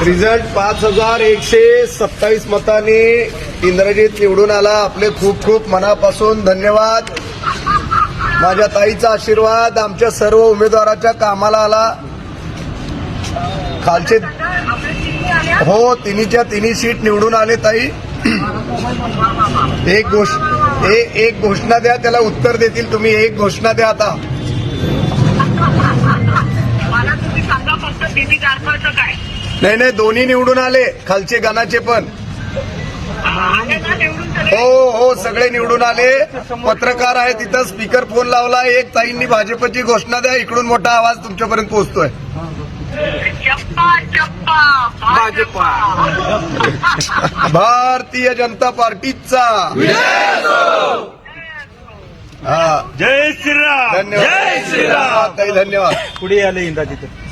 Result 5127 मतांनी इंद्रजित निवडून आला. आपले खूप खूप मनापासून धन्यवाद. माझ्या ताईचा आशीर्वाद आमच्या सर्व उमेदवाराच्या कामाला आला. खालचे हो तिन्हीच्या तिन्ही सीट निवडून आले. ताई एक घोषणा द्या, त्याला उत्तर देतील तुम्ही. एक घोषणा द्या आता. मला तुम्ही सांगा फक्त टीव्ही दाखवायचं काय? नाही दोन्ही निवडून आले, खालचे गानाचे पण. आले ना निवडून सगळे? हो सगळे निवडून आले. पत्रकार आहे तिथं, स्पीकर फोन लावला. एक ताईंनी भाजपची घोषणा द्या, इकडून मोठा आवाज तुमच्यापर्यंत पोहोचतोय. चप्पा चप्पा भाजपा. भारतीय जनता पार्टीचा हा. जय श्रीराम. धन्यवाद. जय श्रीराम. ताई धन्यवाद. पुढे आले इंदा तिथे.